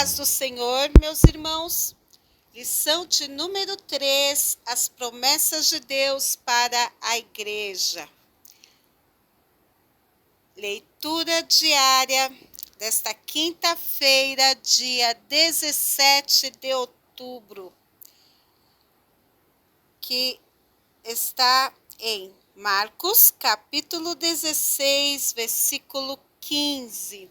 paz do Senhor, meus irmãos. Lição de número 3, as promessas de Deus para a igreja. Leitura diária desta quinta-feira, dia 17 de outubro, que está em Marcos, capítulo 16, versículo 15.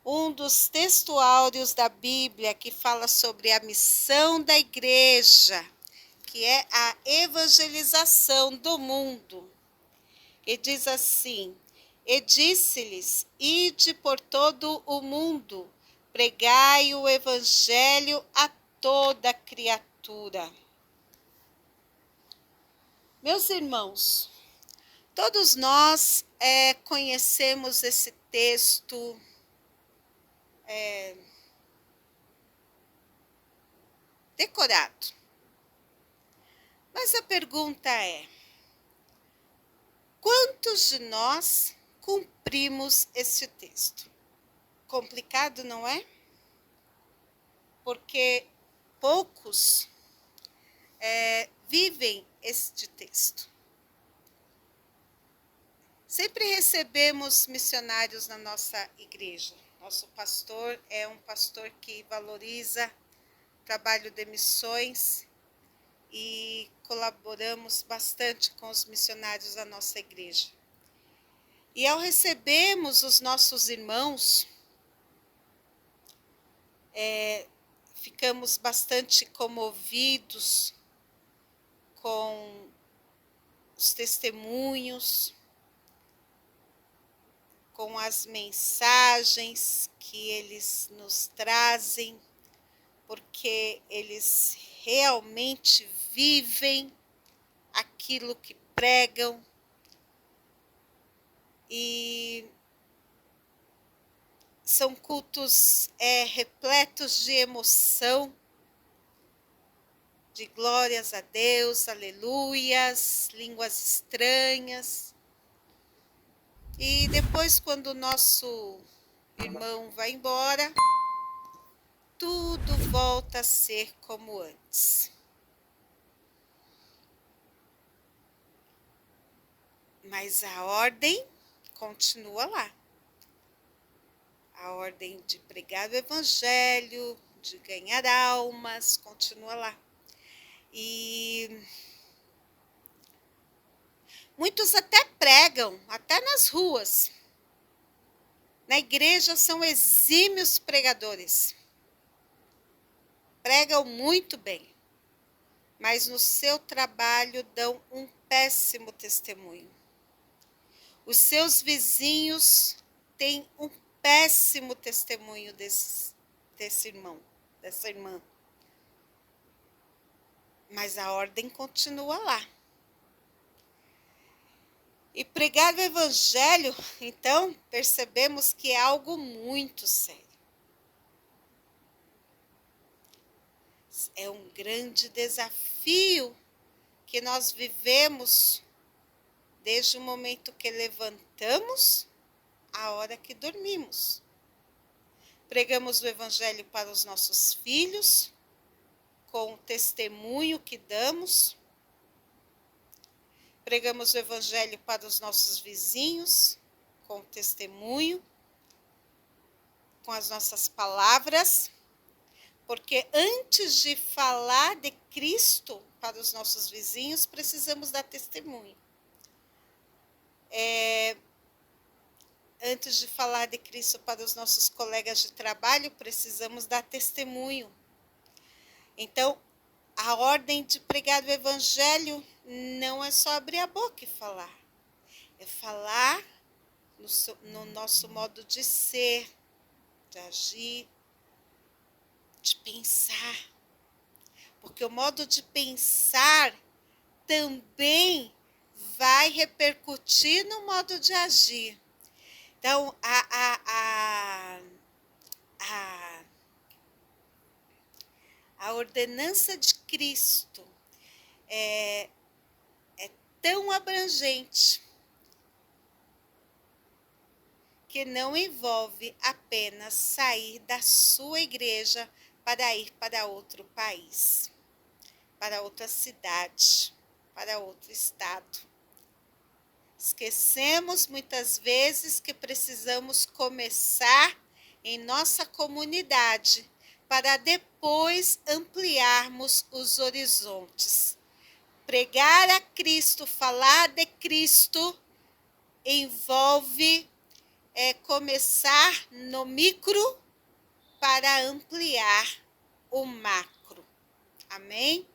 Um dos textuários da Bíblia que fala sobre a missão da igreja, que é a evangelização do mundo. E diz assim: e disse-lhes, ide por todo o mundo, pregai o evangelho a toda criatura. Meus irmãos, todos nós conhecemos esse texto decorado. Mas a pergunta é: quantos de nós cumprimos esse texto? Complicado, não é? Porque poucos vivem este texto. Sempre recebemos missionários na nossa igreja. Nosso pastor é um pastor que valoriza o trabalho de missões e colaboramos bastante com os missionários da nossa igreja. E ao recebermos os nossos irmãos, ficamos bastante comovidos com os testemunhos, com as mensagens que eles nos trazem, porque eles realmente vivem aquilo que pregam e são cultos repletos de emoção, de glórias a Deus, aleluias, línguas estranhas. E depois, quando o nosso irmão vai embora, tudo volta a ser como antes. Mas a ordem continua lá. A ordem de pregar o evangelho, de ganhar almas, continua lá. E muitos até pregam, até nas ruas. Na igreja são exímios pregadores. Pregam muito bem, mas no seu trabalho dão um péssimo testemunho. Os seus vizinhos têm um péssimo testemunho desse irmão, dessa irmã. Mas a ordem continua lá. E pregar o evangelho, então, percebemos que é algo muito sério. É um grande desafio que nós vivemos desde o momento que levantamos à hora que dormimos. Pregamos o evangelho para os nossos filhos, com o testemunho que damos. Pregamos o evangelho para os nossos vizinhos, com o testemunho, com as nossas palavras. Porque antes de falar de Cristo para os nossos vizinhos, precisamos dar testemunho. Antes de falar de Cristo para os nossos colegas de trabalho, precisamos dar testemunho. Então, a ordem de pregar o evangelho não é só abrir a boca e falar. É falar no nosso modo de ser, de agir, de pensar. Porque o modo de pensar também vai repercutir no modo de agir. Então, a ordenança de Cristo é tão abrangente que não envolve apenas sair da sua igreja para ir para outro país, para outra cidade, para outro estado. Esquecemos muitas vezes que precisamos começar em nossa comunidade para depois ampliarmos os horizontes. Pregar a Cristo, falar de Cristo, envolve começar no micro para ampliar o macro. Amém?